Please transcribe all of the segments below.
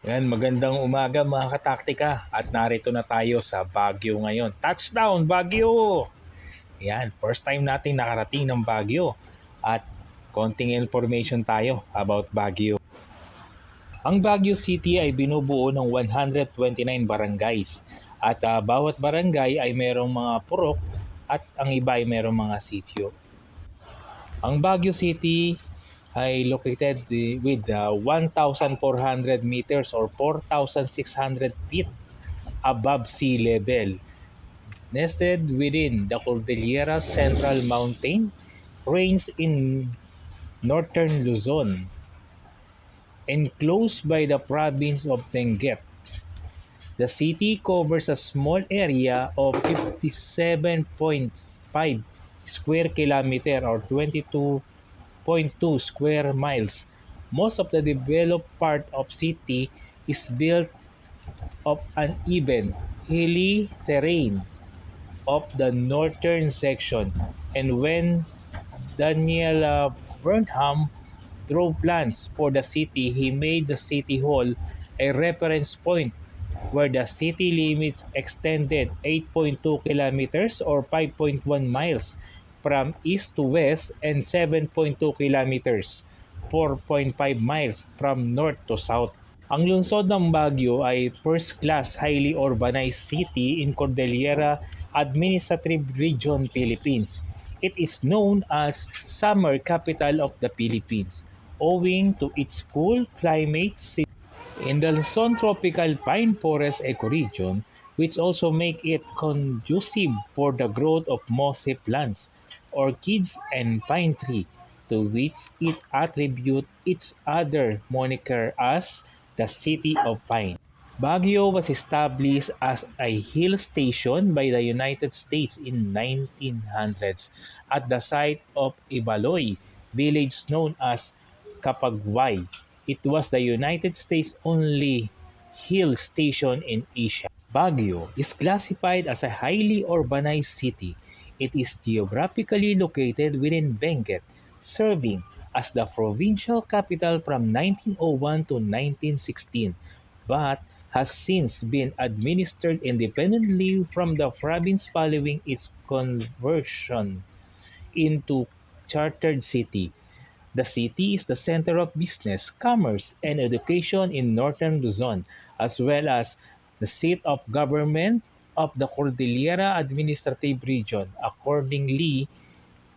Yan, magandang umaga mga kataktika at narito na tayo sa Baguio ngayon. Touchdown Baguio! Yan, first time natin nakarating ng Baguio at konting information tayo about Baguio. Ang Baguio City ay binubuo ng 129 barangays at bawat barangay ay mayroong mga purok at ang iba ay mayroong mga sitio. Ang Baguio City ay located with 1,400 meters or 4,600 feet above sea level, nested within the Cordillera Central Mountain range in northern Luzon, enclosed by the province of Benguet. The city covers a small area of 57.5 square kilometer or 22.2 square miles. Most of the developed part of city is built of uneven, hilly terrain of the northern section. And when Daniel Burnham drew plans for the city, he made the city hall a reference point where the city limits extended 8.2 kilometers or 5.1 miles from east to west and 7.2 kilometers, 4.5 miles from north to south. Ang lungsod ng Baguio ay first-class highly urbanized city in Cordillera Administrative Region, Philippines. It is known as Summer Capital of the Philippines owing to its cool climate in the Luzon tropical pine forest ecoregion, which also make it conducive for the growth of mossy plants, orchids, and pine tree, to which it attribute its other moniker as the City of Pine. Baguio was established as a hill station by the United States in 1900s at the site of Ibaloy, village known as Kapagway. It was the United States' only hill station in Asia. Baguio is classified as a highly urbanized city. It is geographically located within Benguet, serving as the provincial capital from 1901 to 1916, but has since been administered independently from the province following its conversion into chartered city. The city is the center of business, commerce, and education in northern Luzon, as well as the seat of government of the Cordillera Administrative Region. Accordingly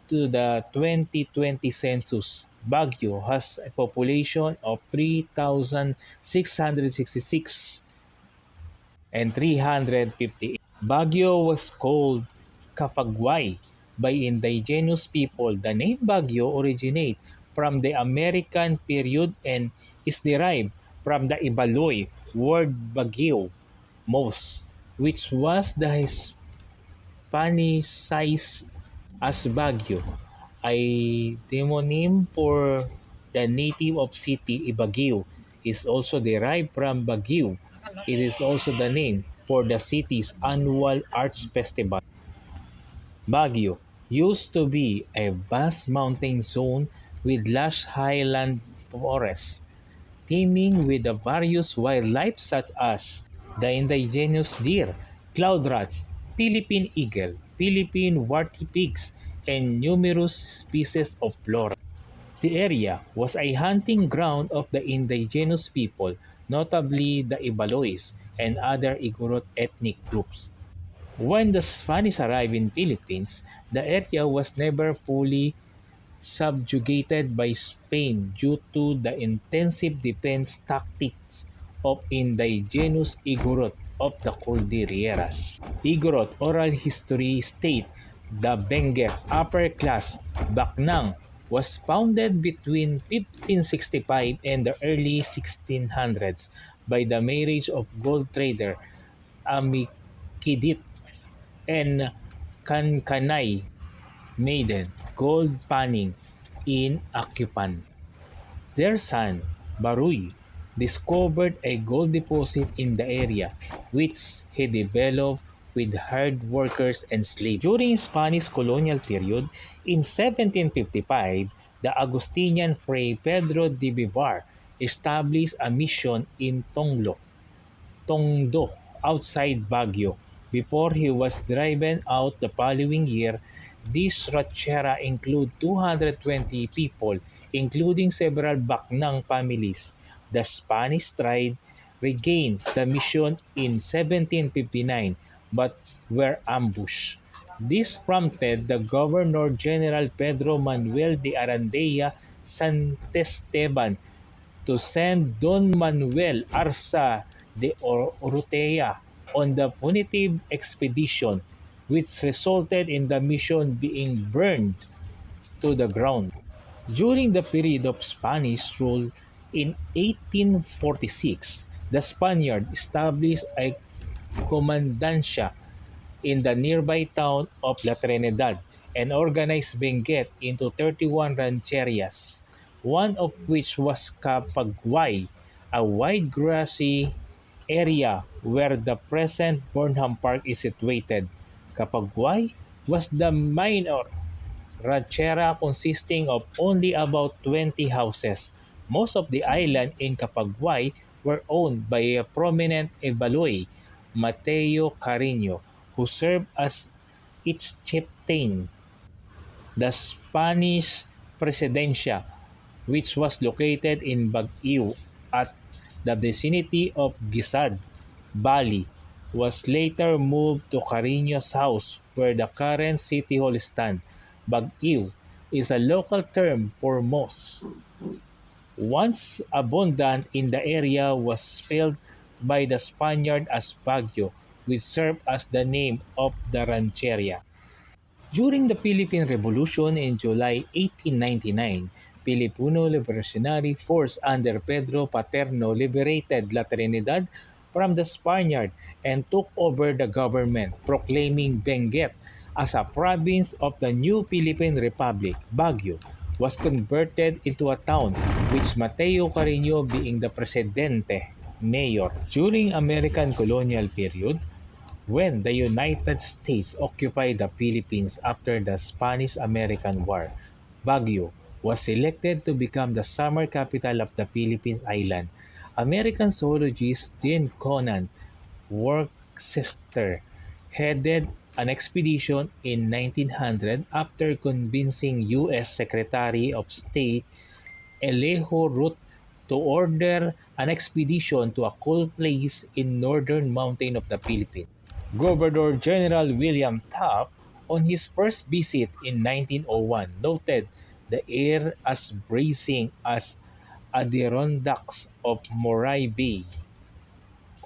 to the 2020 census, Baguio has a population of 3,666 and 358. Baguio was called Kapagway by indigenous people. The name Baguio originates from the American period and is derived from the Ibaloy word Baguio, most, which was the Hispanicized as Baguio, a demonym for the native of city Ibaguio, is also derived from Baguio. It is also the name for the city's annual arts festival. Baguio used to be a vast mountain zone with lush highland forests, teeming with the various wildlife such as the indigenous deer, cloud rats, Philippine eagle, Philippine warty pigs, and numerous species of flora. The area was a hunting ground of the indigenous people, notably the Ibaloys and other Igorot ethnic groups. When the Spanish arrived in Philippines, the area was never fully subjugated by Spain due to the intensive defense tactics of indigenous Igorot of the Cordilleras. Igorot oral history state the Benguet upper class Baknang was founded between 1565 and the early 1600s by the marriage of gold trader Amikidit and Kankanay maiden gold panning in Akipan. Their son, Baruy, discovered a gold deposit in the area, which he developed with hired workers and slaves. During Spanish colonial period, in 1755, the Augustinian Fray Pedro de Vivar established a mission in Tongdo, outside Baguio. Before he was driven out the following year, this ranchera included 220 people, including several Bacnang families. The Spanish tried regain the mission in 1759 but were ambushed. This prompted the Governor General Pedro Manuel de Arandeya Santesteban to send Don Manuel Arza de Orotea on the punitive expedition, which resulted in the mission being burned to the ground. During the period of Spanish rule in 1846, the Spaniard established a comandancia in the nearby town of La Trinidad and organized Benguet into 31 rancherias, one of which was Capagway, a wide grassy area where the present Burnham Park is situated. Capagway was the minor ranchera consisting of only about 20 houses. Most of the island in Capagway were owned by a prominent Ebaloy, Mateo Carino, who served as its chieftain. The Spanish Presidencia, which was located in Baguio at the vicinity of Gisad, Bali, was later moved to Carino's house where the current city hall stands. Baguio is a local term for moss. Once abundant in the area was spelled by the Spaniard as Baguio, which served as the name of the rancheria. During the Philippine Revolution in July 1899, Filipino Revolutionary Force under Pedro Paterno liberated La Trinidad from the Spaniard and took over the government, proclaiming Benguet as a province of the new Philippine Republic. Baguio was converted into a town, with Mateo Carino being the presidente, mayor. During American colonial period, when the United States occupied the Philippines after the Spanish-American War, Baguio was selected to become the summer capital of the Philippines island. American zoologist Dean Conan Worcester headed an expedition in 1900 after convincing U.S. Secretary of State Alejo Root to order an expedition to a cold place in northern mountain of the Philippines. Governor General William Taft, on his first visit in 1901, noted the air as bracing as Adirondacks of Moray Bay.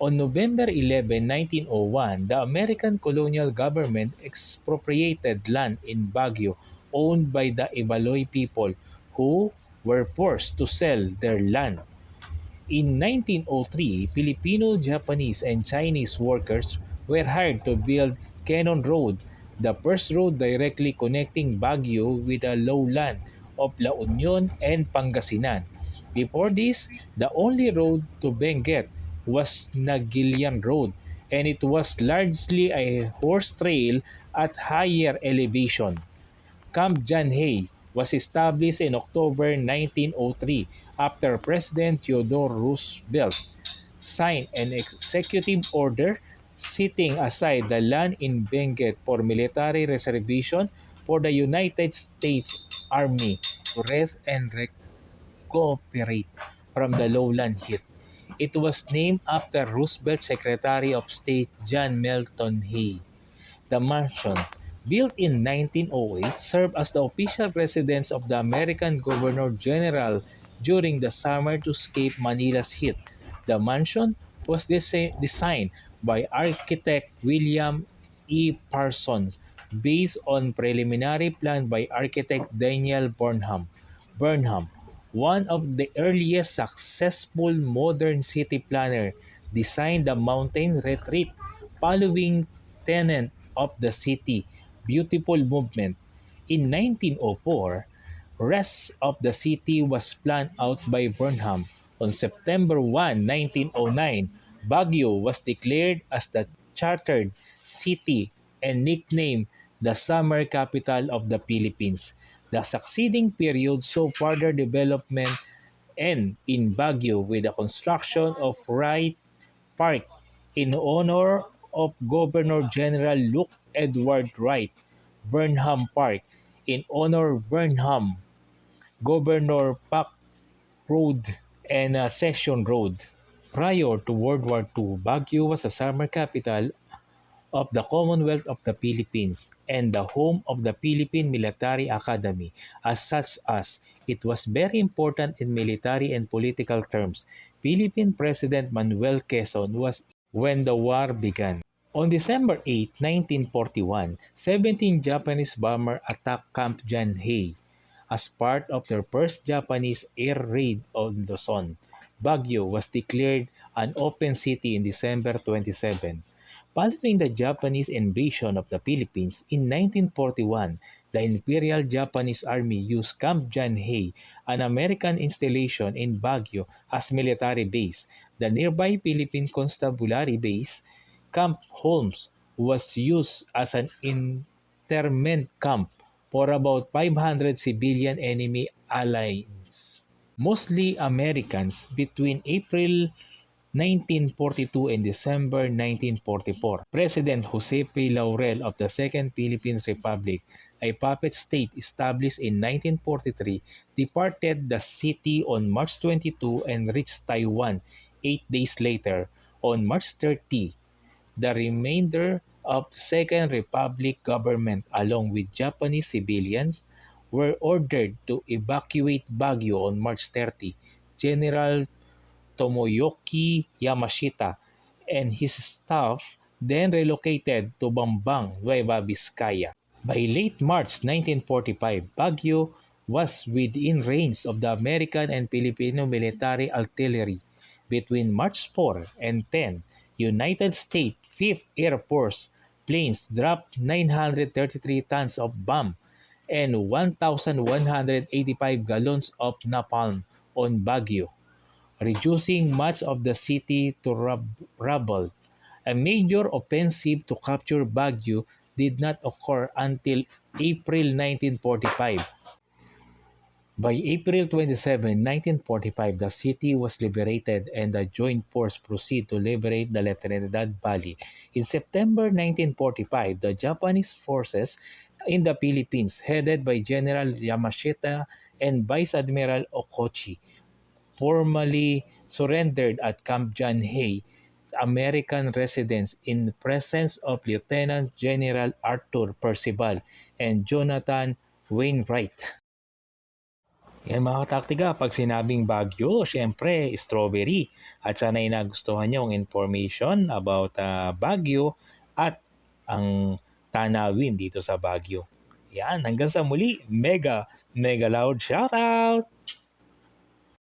On November 11, 1901, the American colonial government expropriated land in Baguio owned by the Ibaloy people who were forced to sell their land. In 1903, Filipino, Japanese, and Chinese workers were hired to build Cannon Road, the first road directly connecting Baguio with the lowland of La Union and Pangasinan. Before this, the only road to Benguet was Nagilian Road, and it was largely a horse trail at higher elevation. Camp John Hay was established in October 1903 after President Theodore Roosevelt signed an executive order setting aside the land in Benguet for military reservation for the United States Army to rest and recuperate from the lowland heat. It was named after Roosevelt Secretary of State John Melton Hay. The mansion, built in 1908, served as the official residence of the American Governor-General during the summer to escape Manila's heat. The mansion was designed by architect William E. Parsons based on preliminary plan by architect Daniel Burnham, one of the earliest successful modern city planner, designed the mountain retreat following tenant of the city beautiful movement. In 1904, rest of the city was planned out by Burnham. On September 1, 1909, Baguio was declared as the chartered city and nicknamed the summer capital of the Philippines. The succeeding period saw further development and in Baguio with the construction of Wright Park in honor of Governor General Luke Edward Wright, Burnham Park in honor Burnham, Governor Park Road, and Session Road. Prior to World War II, Baguio was a summer capital of the Commonwealth of the Philippines and the home of the Philippine Military Academy. As such as it was very important in military and political terms. Philippine President Manuel Quezon was when the war began. On December 8, 1941, 17 Japanese bombers attacked Camp John Hay as part of their first Japanese air raid on Luzon. Baguio was declared an open city in December 27. Following the Japanese invasion of the Philippines in 1941, the Imperial Japanese Army used Camp John Hay, an American installation in Baguio, as military base. The nearby Philippine Constabulary Base, Camp Holmes, was used as an internment camp for about 500 civilian enemy allies, mostly Americans, between April 1942 and December 1944. President Jose P. Laurel of the Second Philippine Republic, a puppet state established in 1943, departed the city on March 22 and reached Taiwan 8 days later on March 30. The remainder of the Second Republic government, along with Japanese civilians, were ordered to evacuate Baguio on March 30. General Tomoyoki Yamashita and his staff then relocated to Bambang, Nueva Vizcaya. By late March 1945, Baguio was within range of the American and Filipino military artillery. Between March 4 and 10, United States Fifth Air Force planes dropped 933 tons of bomb and 1,185 gallons of napalm on Baguio, reducing much of the city to rubble. A major offensive to capture Baguio did not occur until April 1945. By April 27, 1945, the city was liberated and the Joint Force proceeded to liberate the La Trinidad Valley. In September 1945, the Japanese forces in the Philippines, headed by General Yamashita and Vice Admiral Okochi, formally surrendered at Camp John Hay, American residence in presence of Lieutenant General Arthur Percival and Jonathan Wainwright. Yan mga kataktiga, pag sinabing Baguio, syempre strawberry. At sana ay nagustuhan nyo ang information about Baguio at ang tanawin dito sa Baguio. Yan, hanggang sa muli, mega loud shoutout!